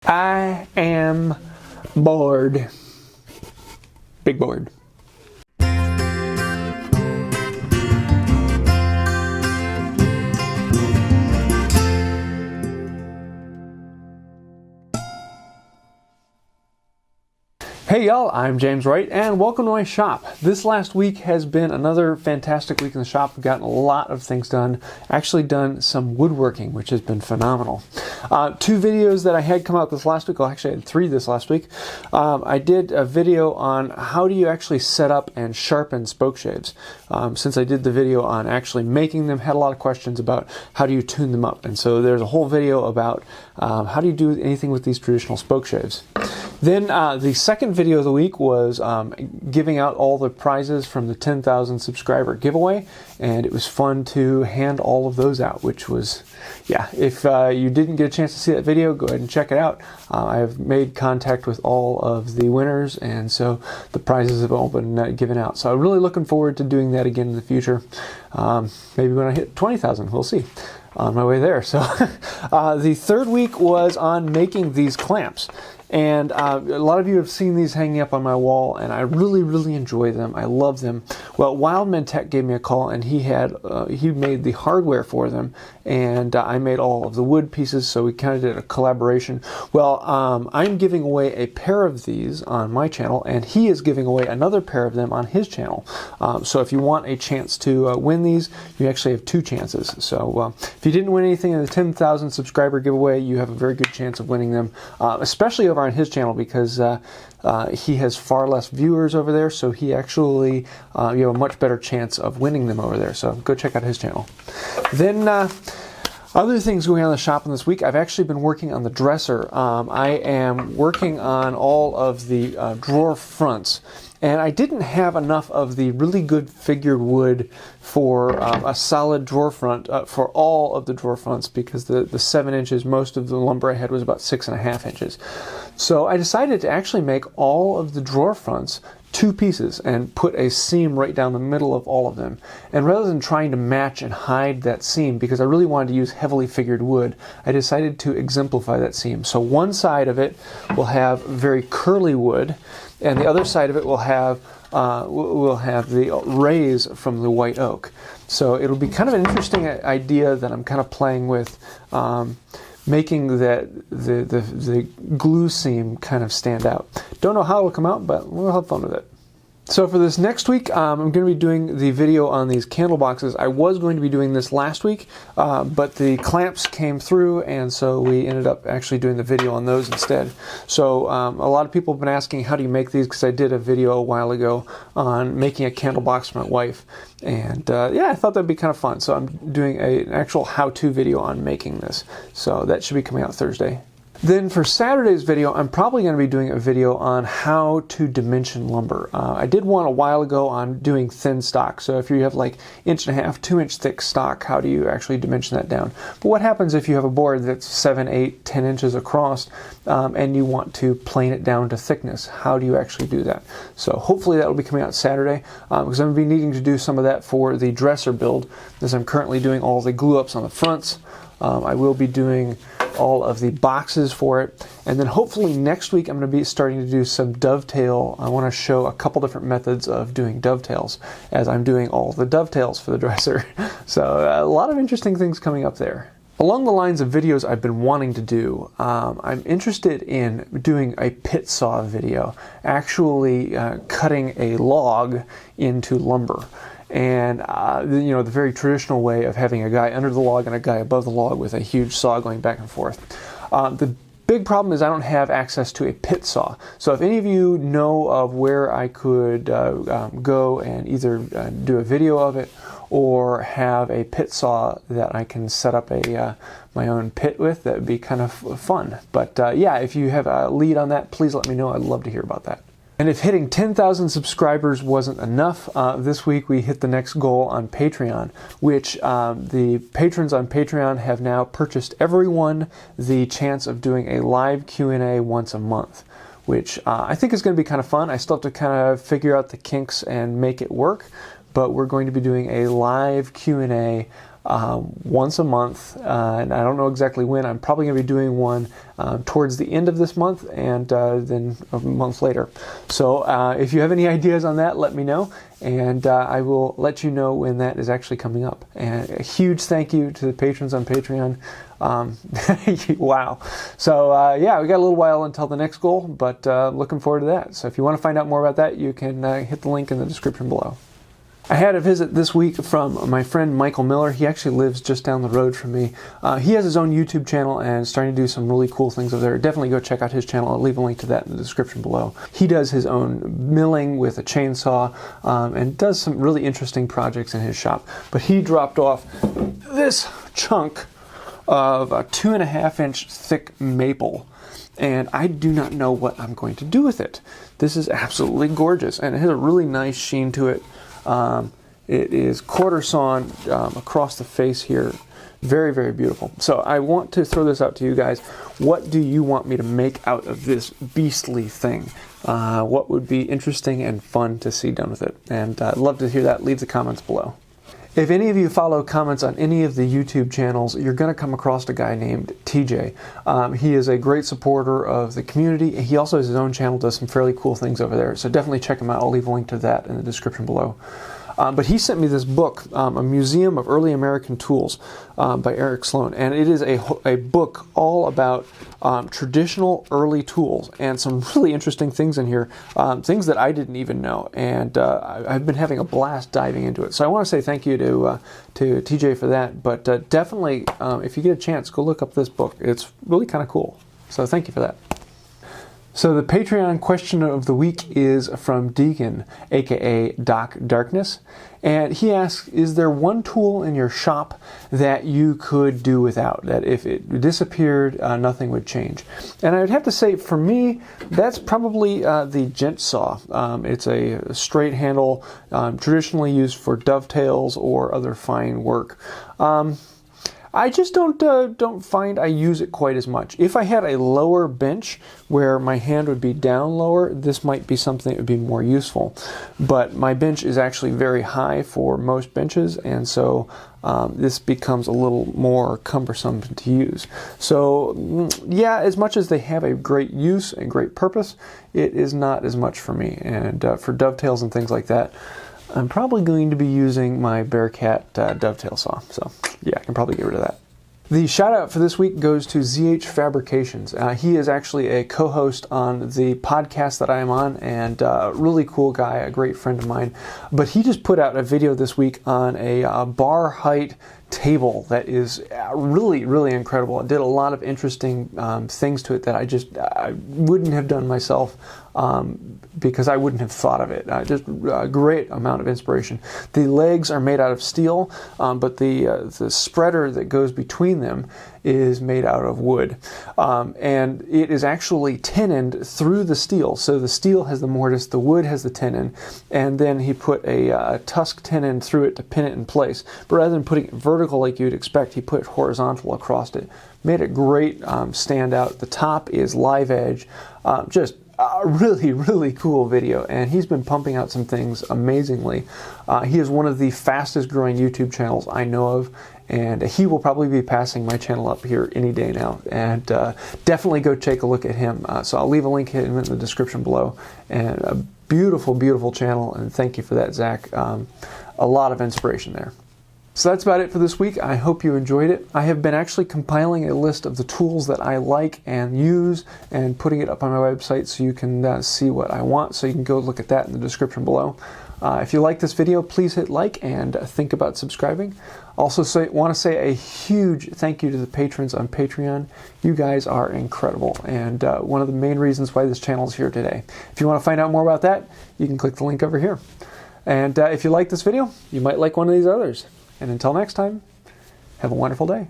I am bored. Big bored. Hey y'all, I'm James Wright and welcome to my shop. This last week has been another fantastic week in the shop. We've gotten a lot of things done. Actually done some woodworking, which has been phenomenal. 2 videos that I had come out this last week, well actually I had 3 this last week. I did a video on how do you actually set up and sharpen spokeshaves. Since I did the video on actually making them, had a lot of questions about how do you tune them up. And so there's a whole video about how do you do anything with these traditional spokeshaves. Then the second video of the week was giving out all the prizes from the 10,000 subscriber giveaway, and it was fun to hand all of those out, which was, yeah, if you didn't get a chance to see that video, go ahead and check it out. I have made contact with all of the winners, and so the prizes have all been given out. So I'm really looking forward to doing that again in the future. Maybe when I hit 20,000, we'll see. On my way there. So the third week was on making these clamps. And a lot of you have seen these hanging up on my wall, and I really enjoy them. I love them. Well, Wildman Tech gave me a call, and he made the hardware for them, and I made all of the wood pieces, so we kind of did a collaboration. Well, I'm giving away a pair of these on my channel, and he is giving away another pair of them on his channel. So if you want a chance to win these, you actually have 2 chances. So if you didn't win anything in the 10,000 subscriber giveaway, you have a very good chance of winning them, especially over on his channel, because he has far less viewers over there, so he actually you have a much better chance of winning them over there. So go check out his channel. Then other things going on in the shop in this week, I've actually been working on the dresser. I am working on all of the drawer fronts. And I didn't have enough of the really good figured wood for a solid drawer front for all of the drawer fronts, because the 7 inches, most of the lumber I had was about 6.5 inches. So I decided to actually make all of the drawer fronts 2 pieces and put a seam right down the middle of all of them. And rather than trying to match and hide that seam, because I really wanted to use heavily figured wood, I decided to exemplify that seam. So one side of it will have very curly wood, and the other side of it will have the rays from the white oak. So it'll be kind of an interesting idea that I'm kind of playing with, making the glue seam kind of stand out. Don't know how it'll come out, but we'll have fun with it. So for this next week, I'm going to be doing the video on these candle boxes. I was going to be doing this last week, but the clamps came through, and so we ended up actually doing the video on those instead. So a lot of people have been asking, how do you make these? Because I did a video a while ago on making a candle box for my wife. And yeah, I thought that'd be kind of fun. So I'm doing an actual how-to video on making this. So that should be coming out Thursday. Then for Saturday's video, I'm probably going to be doing a video on how to dimension lumber. I did one a while ago on doing thin stock. So if you have like 1.5, 2 inch thick stock, how do you actually dimension that down? But what happens if you have a board that's 7, 8, 10 inches across and you want to plane it down to thickness? How do you actually do that? So hopefully that will be coming out Saturday, because I'm going to be needing to do some of that for the dresser build, as I'm currently doing all the glue ups on the fronts. I will be doing all of the boxes for it, and then hopefully next week I'm going to be starting to do some dovetail. I want to show a couple different methods of doing dovetails, as I'm doing all the dovetails for the dresser. So a lot of interesting things coming up there. Along the lines of videos I've been wanting to do, I'm interested in doing a pit saw video, actually cutting a log into lumber. And you know, the very traditional way of having a guy under the log and a guy above the log with a huge saw going back and forth. The big problem is I don't have access to a pit saw. So if any of you know of where I could go and either do a video of it, or have a pit saw that I can set up a my own pit with, that would be kind of fun. But yeah, if you have a lead on that, please let me know. I'd love to hear about that. And if hitting 10,000 subscribers wasn't enough, this week we hit the next goal on Patreon, which the patrons on Patreon have now purchased everyone the chance of doing a live Q&A once a month, which I think is going to be kind of fun. I still have to kind of figure out the kinks and make it work, but we're going to be doing a live Q&A once a month, and I don't know exactly when. I'm probably going to be doing one towards the end of this month and then a month later. So if you have any ideas on that, let me know, and I will let you know when that is actually coming up. And a huge thank you to the patrons on Patreon. Wow. So yeah, we got a little while until the next goal, but looking forward to that. So if you want to find out more about that, you can hit the link in the description below. I had a visit this week from my friend Michael Miller. He actually lives just down the road from me. He has his own YouTube channel and is starting to do some really cool things over there. Definitely go check out his channel. I'll leave a link to that in the description below. He does his own milling with a chainsaw and does some really interesting projects in his shop. But he dropped off this chunk of a 2.5-inch thick maple, and I do not know what I'm going to do with it. This is absolutely gorgeous, and it has a really nice sheen to it. It is quarter sawn across the face here. Very, very beautiful. So I want to throw this out to you guys. What do you want me to make out of this beastly thing? What would be interesting and fun to see done with it? And I'd love to hear that. Leave the comments below. If any of you follow comments on any of the YouTube channels, you're going to come across a guy named TJ. He is a great supporter of the community. He also has his own channel, does some fairly cool things over there. So definitely check him out. I'll leave a link to that in the description below. But he sent me this book, A Museum of Early American Tools by Eric Sloan. And it is a book all about traditional early tools and some really interesting things in here, things that I didn't even know. And I've been having a blast diving into it. So I want to say thank you to TJ for that. But definitely, if you get a chance, go look up this book. It's really kind of cool. So thank you for that. So the Patreon question of the week is from Deacon, aka Doc Darkness, and he asks, is there one tool in your shop that you could do without, that if it disappeared, nothing would change? And I would have to say, for me, that's probably the gent saw. It's a straight handle, traditionally used for dovetails or other fine work. I just don't find I use it quite as much. If I had a lower bench where my hand would be down lower, this might be something that would be more useful. But my bench is actually very high for most benches, and so this becomes a little more cumbersome to use. So yeah, as much as they have a great use and great purpose, it is not as much for me. And for dovetails and things like that, I'm probably going to be using my Bearcat dovetail saw. So yeah, I can probably get rid of that. The shout out for this week goes to ZH Fabrications. He is actually a co-host on the podcast that I am on, and a really cool guy, a great friend of mine. But he just put out a video this week on a bar height table that is really, really incredible. It did a lot of interesting things to it that I wouldn't have done myself because I wouldn't have thought of it. Just a great amount of inspiration. The legs are made out of steel, but the spreader that goes between them is made out of wood. And it is actually tenoned through the steel. So the steel has the mortise, the wood has the tenon, and then he put a tusk tenon through it to pin it in place. But rather than putting it vertical like you'd expect, he put it horizontal across it. Made it great stand out. The top is live edge. Just a really, really cool video, and he's been pumping out some things amazingly. He is one of the fastest growing YouTube channels I know of, and he will probably be passing my channel up here any day now. And definitely go take a look at him. So I'll leave a link in the description below. And a beautiful, beautiful channel, and thank you for that, Zach. A lot of inspiration there. So that's about it for this week. I hope you enjoyed it. I have been actually compiling a list of the tools that I like and use and putting it up on my website so you can see what I want. So you can go look at that in the description below. If you like this video, please hit like and think about subscribing. Also want to say a huge thank you to the patrons on Patreon. You guys are incredible, and one of the main reasons why this channel is here today. If you want to find out more about that, you can click the link over here. And if you like this video, you might like one of these others. And until next time, have a wonderful day.